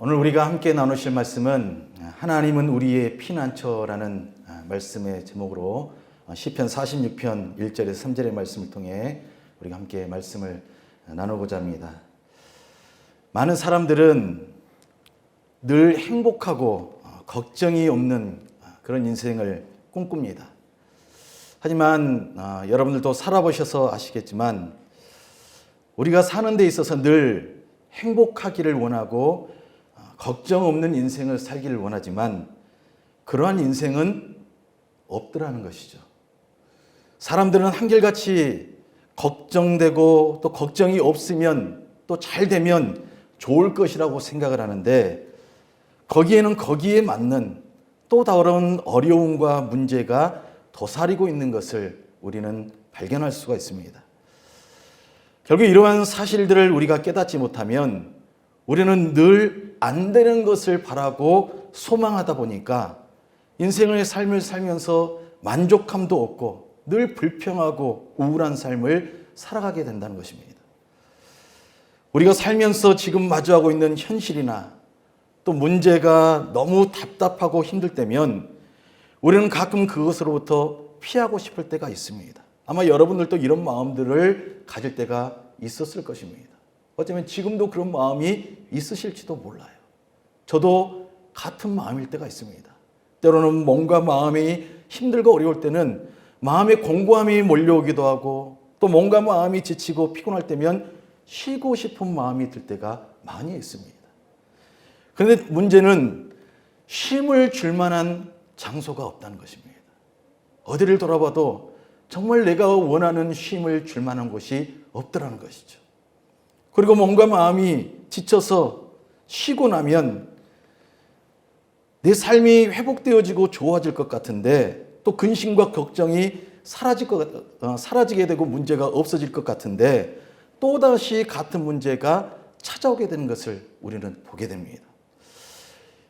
오늘 우리가 함께 나누실 말씀은 하나님은 우리의 피난처라는 말씀의 제목으로 시편 46편 1절에서 3절의 말씀을 통해 우리가 함께 말씀을 나누고자 합니다. 많은 사람들은 늘 행복하고 걱정이 없는 그런 인생을 꿈꿉니다. 하지만 여러분들도 살아보셔서 아시겠지만 우리가 사는 데 있어서 늘 행복하기를 원하고 걱정 없는 인생을 살기를 원하지만 그러한 인생은 없더라는 것이죠. 사람들은 한결같이 걱정되고 또 걱정이 없으면 또 잘 되면 좋을 것이라고 생각을 하는데 거기에는 거기에 맞는 또 다른 어려움과 문제가 도사리고 있는 것을 우리는 발견할 수가 있습니다. 결국 이러한 사실들을 우리가 깨닫지 못하면 우리는 늘 안 되는 것을 바라고 소망하다 보니까 인생의 삶을 살면서 만족감도 없고 늘 불평하고 우울한 삶을 살아가게 된다는 것입니다. 우리가 살면서 지금 마주하고 있는 현실이나 또 문제가 너무 답답하고 힘들 때면 우리는 가끔 그것으로부터 피하고 싶을 때가 있습니다. 아마 여러분들도 이런 마음들을 가질 때가 있었을 것입니다. 어쩌면 지금도 그런 마음이 있으실지도 몰라요. 저도 같은 마음일 때가 있습니다. 때로는 뭔가 마음이 힘들고 어려울 때는 마음의 공고함이 몰려오기도 하고 또 뭔가 마음이 지치고 피곤할 때면 쉬고 싶은 마음이 들 때가 많이 있습니다. 그런데 문제는 쉼을 줄 만한 장소가 없다는 것입니다. 어디를 돌아봐도 정말 내가 원하는 쉼을 줄 만한 곳이 없더라는 것이죠. 그리고 뭔가 마음이 지쳐서 쉬고 나면 내 삶이 회복되어지고 좋아질 것 같은데 또 근심과 걱정이 사라지게 되고 문제가 없어질 것 같은데 또다시 같은 문제가 찾아오게 되는 것을 우리는 보게 됩니다.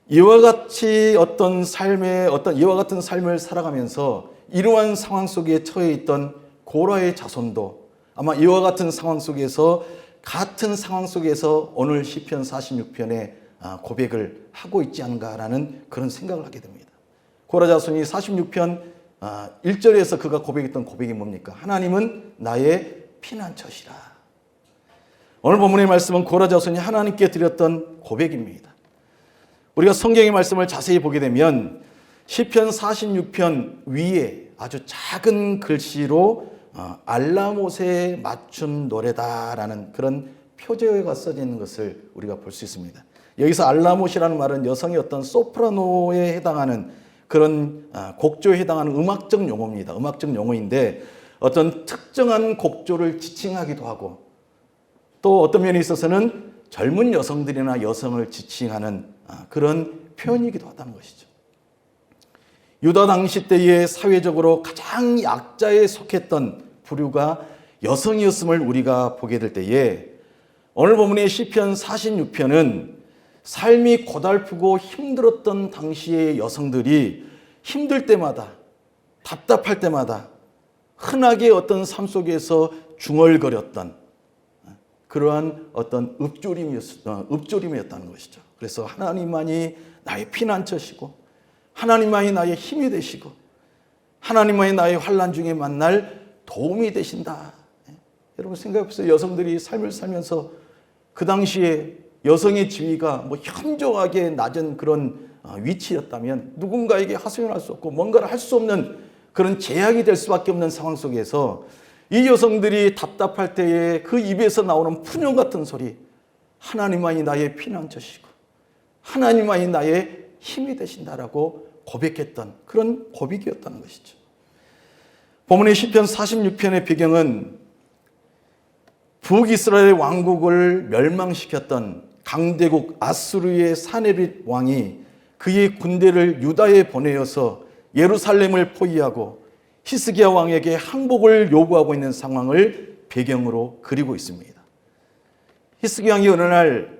이와 같이 이와 같은 삶을 살아가면서 이러한 상황 속에 처해 있던 고라의 자손도 아마 이와 같은 상황 속에서 같은 상황 속에서 오늘 시편 46편의 고백을 하고 있지 않은가라는 그런 생각을 하게 됩니다. 고라 자손이 46편 1절에서 그가 고백했던 고백이 뭡니까? 하나님은 나의 피난처시라. 오늘 본문의 말씀은 고라 자손이 하나님께 드렸던 고백입니다. 우리가 성경의 말씀을 자세히 보게 되면 시편 46편 위에 아주 작은 글씨로 알라못에 맞춘 노래다라는 그런 표제어가 써져 있는 것을 우리가 볼 수 있습니다. 여기서 알라못이라는 말은 여성의 어떤 소프라노에 해당하는 그런 곡조에 해당하는 음악적 용어입니다. 음악적 용어인데 어떤 특정한 곡조를 지칭하기도 하고 또 어떤 면에 있어서는 젊은 여성들이나 여성을 지칭하는 그런 표현이기도 하다는 것이죠. 유다 당시 때에 사회적으로 가장 약자에 속했던 부류가 여성이었음을 우리가 보게 될 때에 오늘 본문의 시편 46편은 삶이 고달프고 힘들었던 당시의 여성들이 힘들 때마다 답답할 때마다 흔하게 어떤 삶 속에서 중얼거렸던 그러한 어떤 읊조림이었다는 것이죠. 그래서 하나님만이 나의 피난처시고 하나님만이 나의 힘이 되시고 하나님만이 나의 환난 중에 만날 도움이 되신다. 여러분 생각해 보세요. 여성들이 삶을 살면서 그 당시에 여성의 지위가 현저하게 낮은 그런 위치였다면 누군가에게 하소연할 수 없고 뭔가를 할 수 없는 그런 제약이 될 수밖에 없는 상황 속에서 이 여성들이 답답할 때에 그 입에서 나오는 푸념 같은 소리, 하나님만이 나의 피난처시고 하나님만이 나의 힘이 되신다라고 고백했던 그런 고백이었다는 것이죠. 본문의 시편 46편의 배경은 북이스라엘 왕국을 멸망시켰던 강대국 아수르의 사네립 왕이 그의 군대를 유다에 보내어서 예루살렘을 포위하고 히스기야 왕에게 항복을 요구하고 있는 상황을 배경으로 그리고 있습니다. 히스기야 왕이 어느 날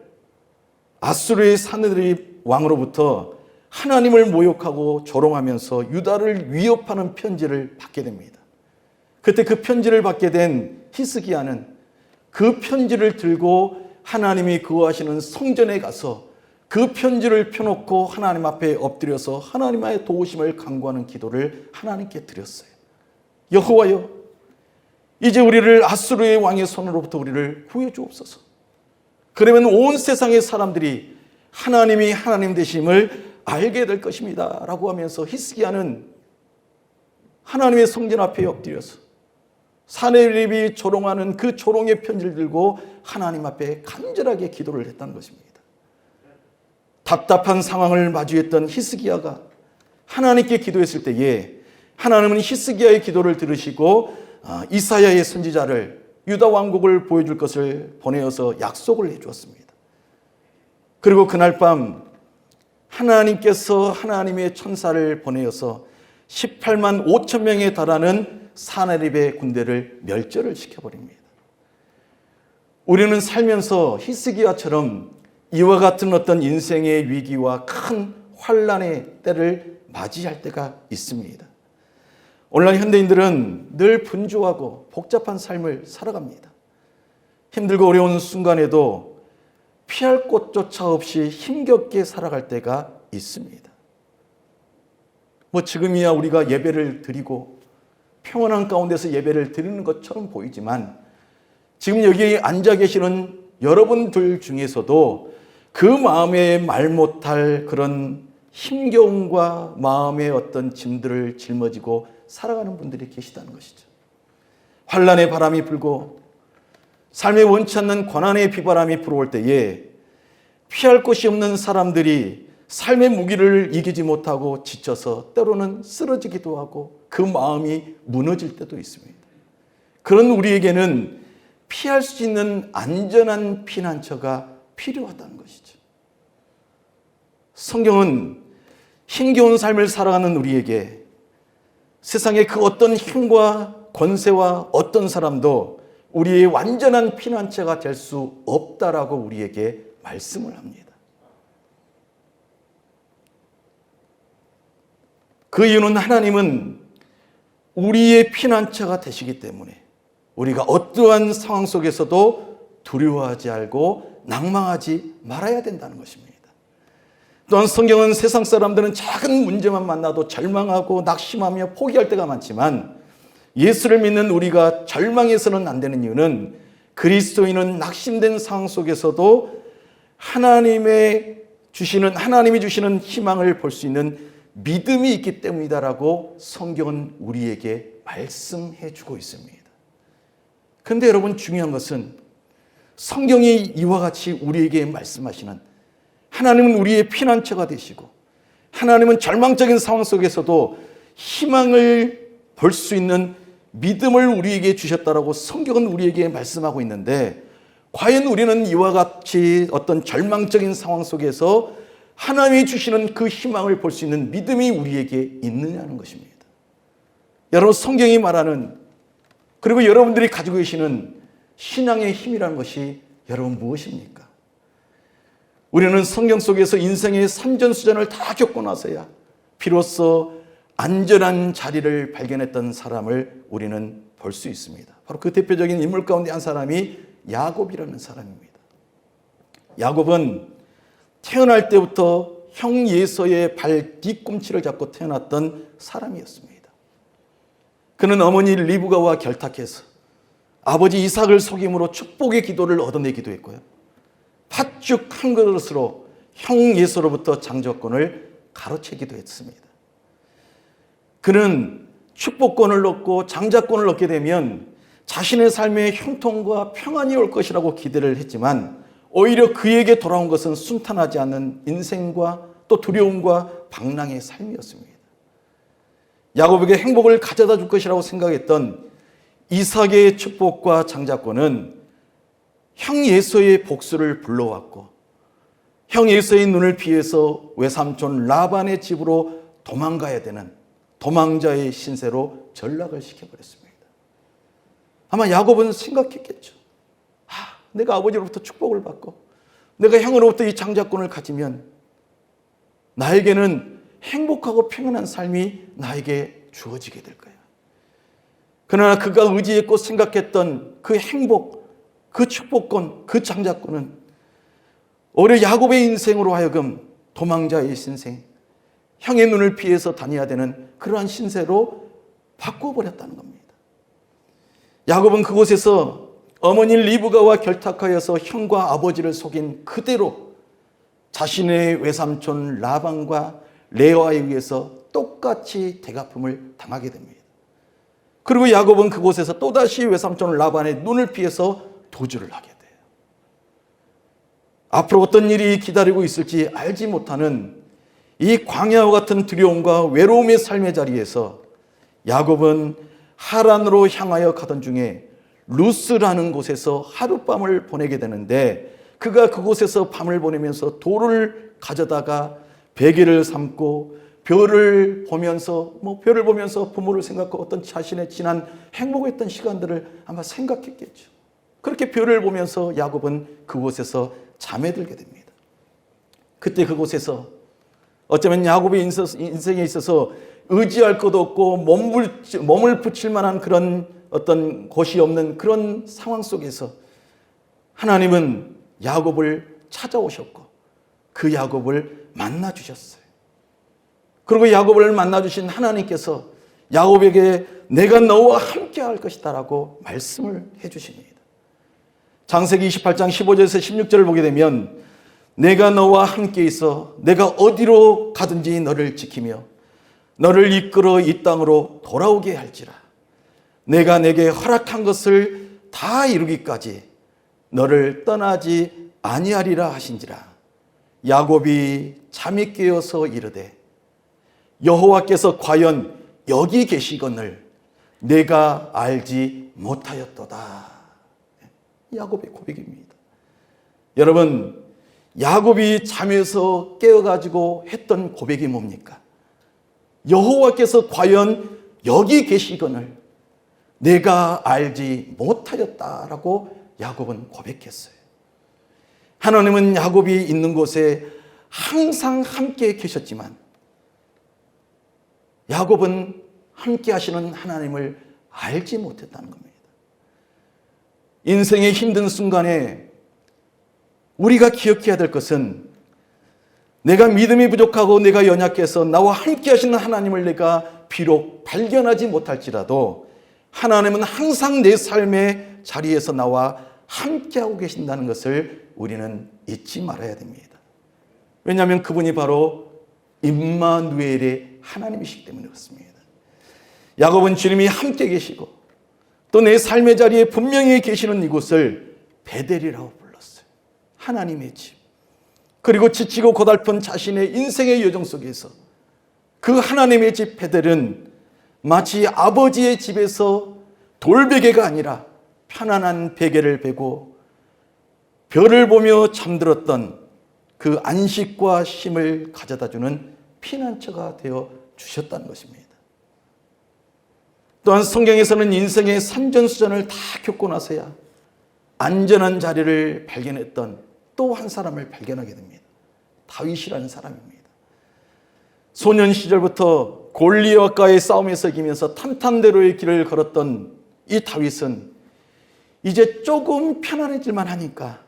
아수르의 사네립 왕으로부터 하나님을 모욕하고 조롱하면서 유다를 위협하는 편지를 받게 됩니다. 그때 그 편지를 받게 된 히스기야는 그 편지를 들고 하나님이 거하시는 성전에 가서 그 편지를 펴놓고 하나님 앞에 엎드려서 하나님의 도우심을 간구하는 기도를 하나님께 드렸어요. 여호와여, 이제 우리를 아수르의 왕의 손으로부터 우리를 구해 주옵소서. 그러면 온 세상의 사람들이 하나님이 하나님 되심을 알게 될 것입니다 라고 하면서 히스기야는 하나님의 성전 앞에 엎드려서 사네립이 조롱하는 그 조롱의 편지를 들고 하나님 앞에 간절하게 기도를 했다는 것입니다. 답답한 상황을 마주했던 히스기야가 하나님께 기도했을 때에 하나님은 히스기야의 기도를 들으시고 이사야의 선지자를 유다 왕국을 보여줄 것을 보내어서 약속을 해주었습니다. 그리고 그날 밤 하나님께서 하나님의 천사를 보내어서 18만 5천 명에 달하는 사네립의 군대를 멸절을 시켜버립니다. 우리는 살면서 히스기야처럼 이와 같은 어떤 인생의 위기와 큰 환난의 때를 맞이할 때가 있습니다. 오늘날 현대인들은 늘 분주하고 복잡한 삶을 살아갑니다. 힘들고 어려운 순간에도 피할 곳조차 없이 힘겹게 살아갈 때가 있습니다. 지금이야 우리가 예배를 드리고 평안한 가운데서 예배를 드리는 것처럼 보이지만 지금 여기 앉아 계시는 여러분들 중에서도 그 마음에 말 못할 그런 힘겨움과 마음의 어떤 짐들을 짊어지고 살아가는 분들이 계시다는 것이죠. 환난의 바람이 불고 삶에 원치 않는 고난의 비바람이 불어올 때에 피할 곳이 없는 사람들이 삶의 무기를 이기지 못하고 지쳐서 때로는 쓰러지기도 하고 그 마음이 무너질 때도 있습니다. 그런 우리에게는 피할 수 있는 안전한 피난처가 필요하다는 것이죠. 성경은 힘겨운 삶을 살아가는 우리에게 세상의 그 어떤 힘과 권세와 어떤 사람도 우리의 완전한 피난처가 될 수 없다라고 우리에게 말씀을 합니다. 그 이유는 하나님은 우리의 피난처가 되시기 때문에 우리가 어떠한 상황 속에서도 두려워하지 말고 낭망하지 말아야 된다는 것입니다. 또한 성경은 세상 사람들은 작은 문제만 만나도 절망하고 낙심하며 포기할 때가 많지만 예수를 믿는 우리가 절망해서는 안 되는 이유는 그리스도인은 낙심된 상황 속에서도 하나님이 주시는 희망을 볼 수 있는 믿음이 있기 때문이다라고 성경은 우리에게 말씀해 주고 있습니다. 그런데 여러분, 중요한 것은 성경이 이와 같이 우리에게 말씀하시는 하나님은 우리의 피난처가 되시고 하나님은 절망적인 상황 속에서도 희망을 볼 수 있는 믿음을 우리에게 주셨다라고 성경은 우리에게 말씀하고 있는데, 과연 우리는 이와 같이 어떤 절망적인 상황 속에서 하나님이 주시는 그 희망을 볼 수 있는 믿음이 우리에게 있느냐는 것입니다. 여러분, 성경이 말하는, 그리고 여러분들이 가지고 계시는 신앙의 힘이라는 것이 여러분 무엇입니까? 우리는 성경 속에서 인생의 산전수전을 다 겪고 나서야 비로소 안전한 자리를 발견했던 사람을 우리는 볼 수 있습니다. 바로 그 대표적인 인물 가운데 한 사람이 야곱이라는 사람입니다. 야곱은 태어날 때부터 형 에서의 발 뒤꿈치를 잡고 태어났던 사람이었습니다. 그는 어머니 리브가와 결탁해서 아버지 이삭을 속임으로 축복의 기도를 얻어내기도 했고요, 팥죽 한 그릇으로 형 에서로부터 장자권을 가로채기도 했습니다. 그는 축복권을 얻고 장자권을 얻게 되면 자신의 삶에 형통과 평안이 올 것이라고 기대를 했지만 오히려 그에게 돌아온 것은 순탄하지 않은 인생과 또 두려움과 방랑의 삶이었습니다. 야곱에게 행복을 가져다 줄 것이라고 생각했던 이삭의 축복과 장자권은 형 에서의 복수를 불러왔고 형 에서의 눈을 피해서 외삼촌 라반의 집으로 도망가야 되는 도망자의 신세로 전락을 시켜버렸습니다. 아마 야곱은 생각했겠죠. 내가 아버지로부터 축복을 받고 내가 형으로부터 이 장자권을 가지면 나에게는 행복하고 평안한 삶이 나에게 주어지게 될 거야. 그러나 그가 의지했고 생각했던 그 행복, 그 축복권, 그 장자권은 오히려 야곱의 인생으로 하여금 도망자의 신생, 형의 눈을 피해서 다녀야 되는 그러한 신세로 바꿔버렸다는 겁니다. 야곱은 그곳에서 어머니 리브가와 결탁하여서 형과 아버지를 속인 그대로 자신의 외삼촌 라반과 레아에 의해서 똑같이 대갚음을 당하게 됩니다. 그리고 야곱은 그곳에서 또다시 외삼촌 라반의 눈을 피해서 도주를 하게 돼요. 앞으로 어떤 일이 기다리고 있을지 알지 못하는 이 광야와 같은 두려움과 외로움의 삶의 자리에서 야곱은 하란으로 향하여 가던 중에 루스라는 곳에서 하룻밤을 보내게 되는데, 그가 그곳에서 밤을 보내면서 돌을 가져다가 베개를 삼고 별을 보면서 부모를 생각하고 어떤 자신의 지난 행복했던 시간들을 아마 생각했겠죠. 그렇게 별을 보면서 야곱은 그곳에서 잠에 들게 됩니다. 그때 그곳에서 어쩌면 야곱의 인생에 있어서 의지할 것도 없고 몸을 붙일 만한 그런 어떤 곳이 없는 그런 상황 속에서 하나님은 야곱을 찾아오셨고 그 야곱을 만나 주셨어요. 그리고 야곱을 만나 주신 하나님께서 야곱에게 내가 너와 함께 할 것이다 라고 말씀을 해 주십니다. 창세기 28장 15절에서 16절을 보게 되면 내가 너와 함께 있어 내가 어디로 가든지 너를 지키며 너를 이끌어 이 땅으로 돌아오게 할지라. 내가 내게 허락한 것을 다 이루기까지 너를 떠나지 아니하리라 하신지라. 야곱이 잠이 깨어서 이르되 여호와께서 과연 여기 계시거늘 내가 알지 못하였도다. 야곱의 고백입니다. 여러분, 야곱이 잠에서 깨어가지고 했던 고백이 뭡니까? 여호와께서 과연 여기 계시거늘 내가 알지 못하였다라고 야곱은 고백했어요. 하나님은 야곱이 있는 곳에 항상 함께 계셨지만 야곱은 함께 하시는 하나님을 알지 못했다는 겁니다. 인생의 힘든 순간에 우리가 기억해야 될 것은 내가 믿음이 부족하고 내가 연약해서 나와 함께 하시는 하나님을 내가 비록 발견하지 못할지라도 하나님은 항상 내 삶의 자리에서 나와 함께하고 계신다는 것을 우리는 잊지 말아야 됩니다. 왜냐하면 그분이 바로 임마누엘의 하나님이시기 때문에 그렇습니다. 야곱은 주님이 함께 계시고 또 내 삶의 자리에 분명히 계시는 이곳을 베델이라고 불렀어요. 하나님의 집. 그리고 지치고 고달픈 자신의 인생의 여정 속에서 그 하나님의 집 베델은 마치 아버지의 집에서 돌베개가 아니라 편안한 베개를 베고 별을 보며 잠들었던 그 안식과 쉼을 가져다주는 피난처가 되어 주셨다는 것입니다. 또한 성경에서는 인생의 산전수전을 다 겪고 나서야 안전한 자리를 발견했던 또 한 사람을 발견하게 됩니다. 다윗이라는 사람입니다. 소년 시절부터 골리앗과의 싸움에서 이기면서 탄탄대로의 길을 걸었던 이 다윗은 이제 조금 편안해질만 하니까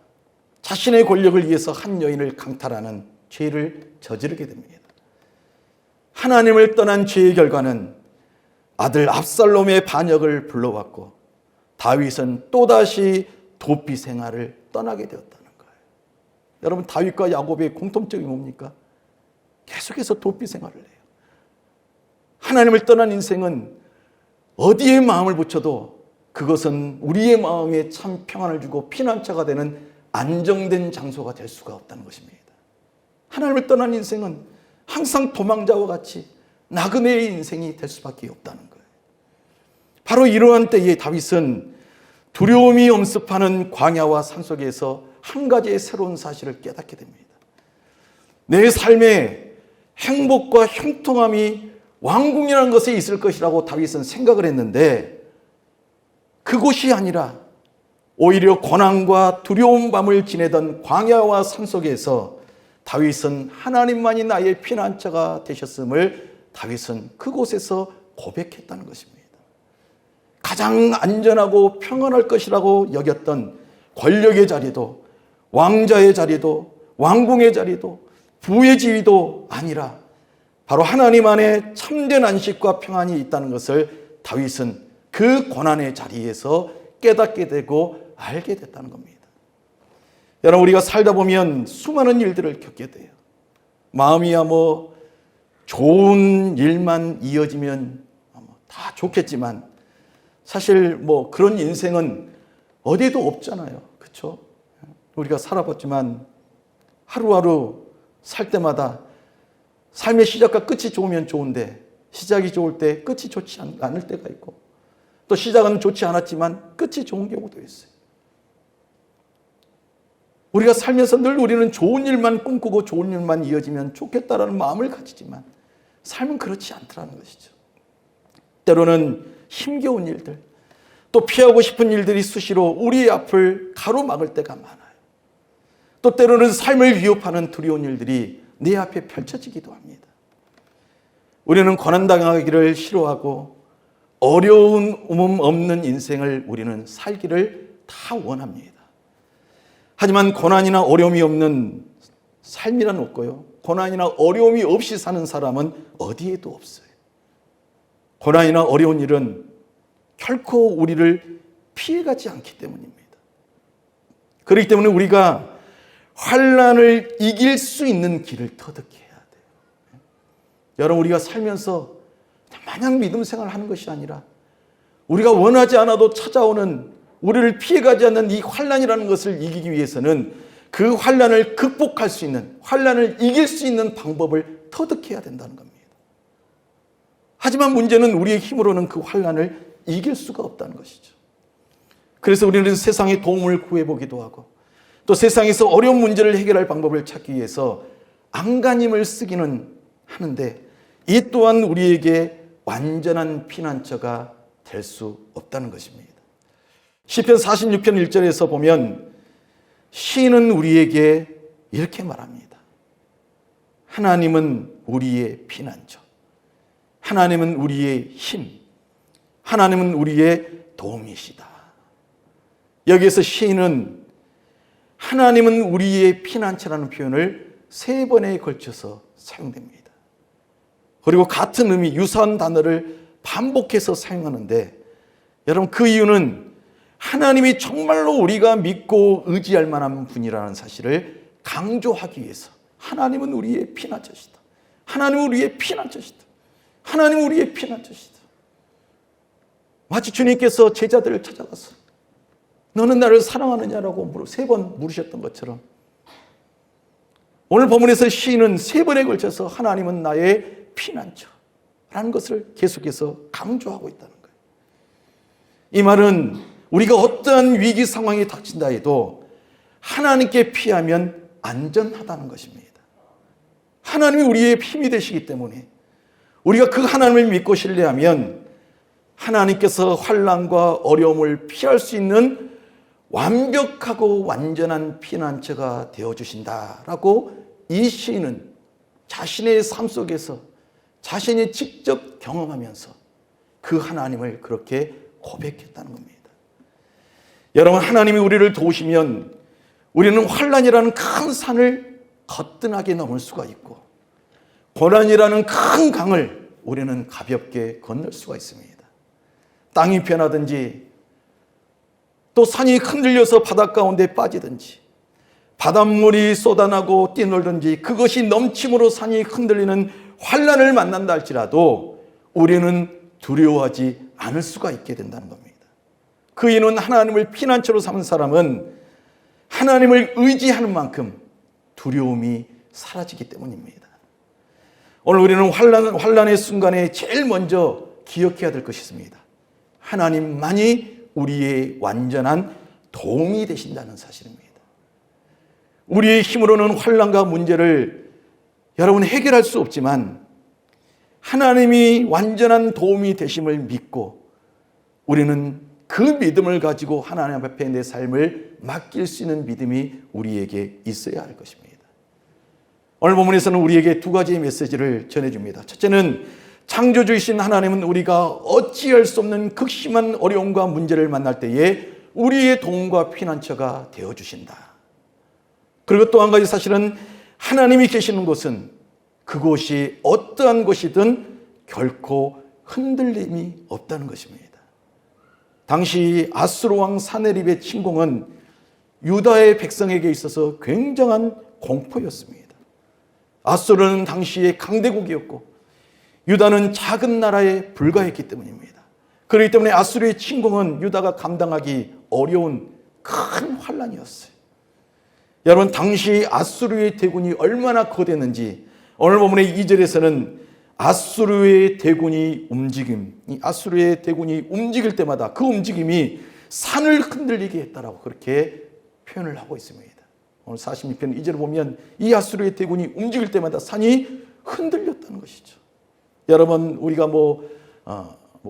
자신의 권력을 위해서 한 여인을 강탈하는 죄를 저지르게 됩니다. 하나님을 떠난 죄의 결과는 아들 압살롬의 반역을 불러왔고 다윗은 또다시 도피 생활을 떠나게 되었다는 거예요. 여러분, 다윗과 야곱의 공통점이 뭡니까? 계속해서 도피 생활을 해요. 하나님을 떠난 인생은 어디에 마음을 붙여도 그것은 우리의 마음에 참 평안을 주고 피난처가 되는 안정된 장소가 될 수가 없다는 것입니다. 하나님을 떠난 인생은 항상 도망자와 같이 나그네의 인생이 될 수밖에 없다는 거예요. 바로 이러한 때에 다윗은 두려움이 엄습하는 광야와 산속에서 한 가지의 새로운 사실을 깨닫게 됩니다. 내 삶에 행복과 형통함이 왕궁이라는 것에 있을 것이라고 다윗은 생각을 했는데 그곳이 아니라 오히려 고난과 두려운 밤을 지내던 광야와 산속에서 다윗은 하나님만이 나의 피난처가 되셨음을 다윗은 그곳에서 고백했다는 것입니다. 가장 안전하고 평안할 것이라고 여겼던 권력의 자리도 왕자의 자리도 왕궁의 자리도 부의 지위도 아니라 바로 하나님 안에 참된 안식과 평안이 있다는 것을 다윗은 그 고난의 자리에서 깨닫게 되고 알게 됐다는 겁니다. 여러분, 우리가 살다 보면 수많은 일들을 겪게 돼요. 마음이야 좋은 일만 이어지면 다 좋겠지만 사실 그런 인생은 어디에도 없잖아요. 그렇죠? 우리가 살아봤지만 하루하루 살 때마다 삶의 시작과 끝이 좋으면 좋은데 시작이 좋을 때 끝이 좋지 않을 때가 있고 또 시작은 좋지 않았지만 끝이 좋은 경우도 있어요. 우리가 살면서 늘 우리는 좋은 일만 꿈꾸고 좋은 일만 이어지면 좋겠다라는 마음을 가지지만 삶은 그렇지 않더라는 것이죠. 때로는 힘겨운 일들, 또 피하고 싶은 일들이 수시로 우리의 앞을 가로막을 때가 많아요. 또 때로는 삶을 위협하는 두려운 일들이 내 앞에 펼쳐지기도 합니다. 우리는 고난당하기를 싫어하고 어려운 없는 인생을 우리는 살기를 다 원합니다. 하지만 고난이나 어려움이 없는 삶이란 없고요. 고난이나 어려움이 없이 사는 사람은 어디에도 없어요. 고난이나 어려운 일은 결코 우리를 피해가지 않기 때문입니다. 그렇기 때문에 우리가 환난을 이길 수 있는 길을 터득해야 돼요. 여러분, 우리가 살면서 마냥 믿음 생활을 하는 것이 아니라 우리가 원하지 않아도 찾아오는 우리를 피해가지 않는 이 환난이라는 것을 이기기 위해서는 그 환난을 극복할 수 있는, 환난을 이길 수 있는 방법을 터득해야 된다는 겁니다. 하지만 문제는 우리의 힘으로는 그 환난을 이길 수가 없다는 것이죠. 그래서 우리는 세상의 도움을 구해보기도 하고 또 세상에서 어려운 문제를 해결할 방법을 찾기 위해서 안간힘을 쓰기는 하는데 이 또한 우리에게 완전한 피난처가 될 수 없다는 것입니다. 시편 46편 1절에서 보면 시인은 우리에게 이렇게 말합니다. 하나님은 우리의 피난처, 하나님은 우리의 힘, 하나님은 우리의 도움이시다. 여기에서 시인은 하나님은 우리의 피난처라는 표현을 3번에 걸쳐서 사용됩니다. 그리고 같은 의미, 유사한 단어를 반복해서 사용하는데 여러분, 그 이유는 하나님이 정말로 우리가 믿고 의지할 만한 분이라는 사실을 강조하기 위해서 하나님은 우리의 피난처시다. 하나님은 우리의 피난처시다. 하나님은 우리의 피난처시다. 마치 주님께서 제자들을 찾아가서 너는 나를 사랑하느냐라고 3번 물으셨던 것처럼 오늘 본문에서 시인은 3번에 걸쳐서 하나님은 나의 피난처라는 것을 계속해서 강조하고 있다는 거예요. 이 말은 우리가 어떠한 위기 상황이 닥친다 해도 하나님께 피하면 안전하다는 것입니다. 하나님이 우리의 힘이 되시기 때문에 우리가 그 하나님을 믿고 신뢰하면 하나님께서 환난과 어려움을 피할 수 있는 완벽하고 완전한 피난처가 되어주신다라고 이 시인은 자신의 삶 속에서 자신이 직접 경험하면서 그 하나님을 그렇게 고백했다는 겁니다. 여러분, 하나님이 우리를 도우시면 우리는 환난이라는 큰 산을 거뜬하게 넘을 수가 있고 고난이라는 큰 강을 우리는 가볍게 건널 수가 있습니다. 땅이 변하든지 또 산이 흔들려서 바닷 가운데 빠지든지 바닷물이 쏟아나고 뛰놀든지 그것이 넘침으로 산이 흔들리는 환난을 만난다 할지라도 우리는 두려워하지 않을 수가 있게 된다는 겁니다. 그 이유는 하나님을 피난처로 삼은 사람은 하나님을 의지하는 만큼 두려움이 사라지기 때문입니다. 오늘 우리는 환난의 순간에 제일 먼저 기억해야 될 것이 있습니다. 하나님만이 우리의 완전한 도움이 되신다는 사실입니다. 우리의 힘으로는 환난과 문제를 여러분 해결할 수 없지만 하나님이 완전한 도움이 되심을 믿고 우리는 그 믿음을 가지고 하나님 앞에 내 삶을 맡길 수 있는 믿음이 우리에게 있어야 할 것입니다. 오늘 본문에서는 우리에게 2가지의 메시지를 전해줍니다. 첫째는 창조주이신 하나님은 우리가 어찌할 수 없는 극심한 어려움과 문제를 만날 때에 우리의 도움과 피난처가 되어주신다. 그리고 또 한 가지 사실은 하나님이 계시는 곳은 그곳이 어떠한 곳이든 결코 흔들림이 없다는 것입니다. 당시 아수르 왕 사네립의 침공은 유다의 백성에게 있어서 굉장한 공포였습니다. 아수르는 당시의 강대국이었고 유다는 작은 나라에 불과했기 때문입니다. 그렇기 때문에 아수르의 침공은 유다가 감당하기 어려운 큰 환란이었어요. 여러분, 당시 아수르의 대군이 얼마나 거대했는지 오늘 본문의 2절에서는 아수르의 대군이 움직일 때마다 그 움직임이 산을 흔들리게 했다라고 그렇게 표현을 하고 있습니다. 오늘 46편 2절을 보면 이 아수르의 대군이 움직일 때마다 산이 흔들렸다는 것이죠. 여러분, 우리가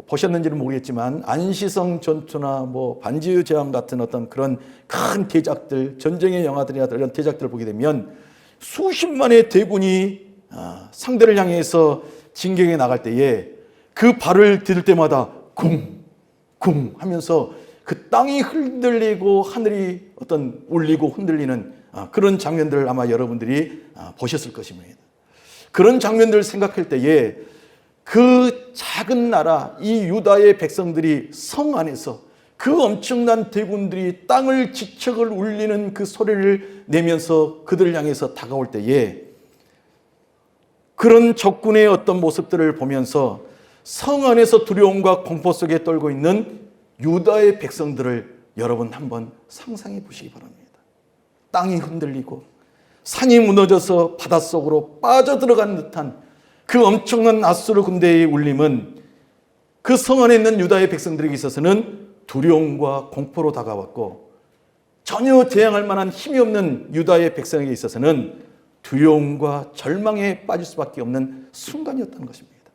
보셨는지는 모르겠지만 안시성 전투나 반지의 제왕 같은 어떤 그런 큰 대작들, 전쟁의 영화들이나 이런 대작들을 보게 되면 수십만의 대군이 상대를 향해서 진격에 나갈 때에 그 발을 디딜 때마다 쿵쿵 하면서 그 땅이 흔들리고 하늘이 울리고 흔들리는 그런 장면들을 아마 여러분들이 보셨을 것입니다. 그런 장면들을 생각할 때에 그 작은 나라 이 유다의 백성들이 성 안에서 그 엄청난 대군들이 땅을 지척을 울리는 그 소리를 내면서 그들을 향해서 다가올 때에 그런 적군의 어떤 모습들을 보면서 성 안에서 두려움과 공포 속에 떨고 있는 유다의 백성들을 여러분 한번 상상해 보시기 바랍니다. 땅이 흔들리고 산이 무너져서 바닷속으로 빠져들어간 듯한 그 엄청난 아수르 군대의 울림은 그 성 안에 있는 유다의 백성들에게 있어서는 두려움과 공포로 다가왔고, 전혀 대항할 만한 힘이 없는 유다의 백성에게 있어서는 두려움과 절망에 빠질 수밖에 없는 순간이었다는 것입니다.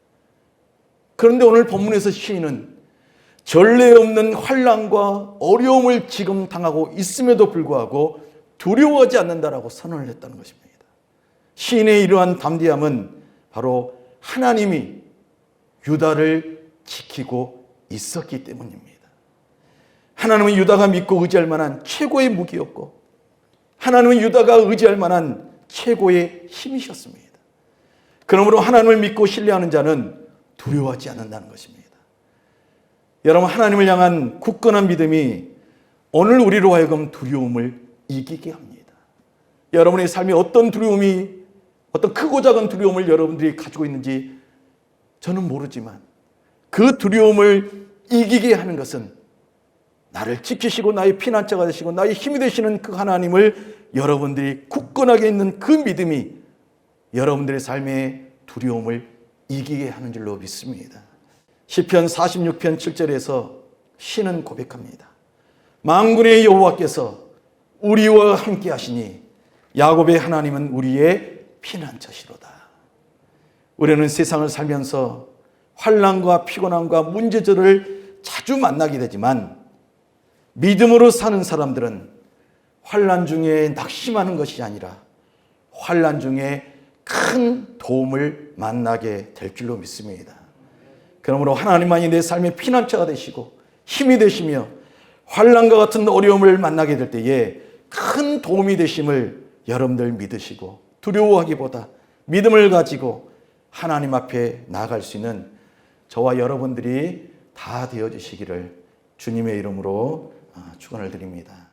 그런데 오늘 본문에서 시인은 전례 없는 환난과 어려움을 지금 당하고 있음에도 불구하고 두려워하지 않는다라고 선언을 했다는 것입니다. 시인의 이러한 담대함은 바로 하나님이 유다를 지키고 있었기 때문입니다. 하나님은 유다가 믿고 의지할 만한 최고의 무기였고, 하나님은 유다가 의지할 만한 최고의 힘이셨습니다. 그러므로 하나님을 믿고 신뢰하는 자는 두려워하지 않는다는 것입니다. 여러분, 하나님을 향한 굳건한 믿음이 오늘 우리로 하여금 두려움을 이기게 합니다. 여러분의 삶에 어떤 두려움이, 어떤 크고 작은 두려움을 여러분들이 가지고 있는지 저는 모르지만 그 두려움을 이기게 하는 것은 나를 지키시고 나의 피난처가 되시고 나의 힘이 되시는 그 하나님을 여러분들이 굳건하게 있는 그 믿음이 여러분들의 삶의 두려움을 이기게 하는 줄로 믿습니다. 시편 46편 7절에서 시는 고백합니다. 만군의 여호와께서 우리와 함께 하시니 야곱의 하나님은 우리의 피난처시로다. 우리는 세상을 살면서 환난과 피곤함과 문제들을 자주 만나게 되지만 믿음으로 사는 사람들은 환난 중에 낙심하는 것이 아니라 환난 중에 큰 도움을 만나게 될 줄로 믿습니다. 그러므로 하나님만이 내 삶의 피난처가 되시고 힘이 되시며 환난과 같은 어려움을 만나게 될 때에 큰 도움이 되심을 여러분들 믿으시고 두려워하기보다 믿음을 가지고 하나님 앞에 나아갈 수 있는 저와 여러분들이 다 되어주시기를 주님의 이름으로 축원을 드립니다.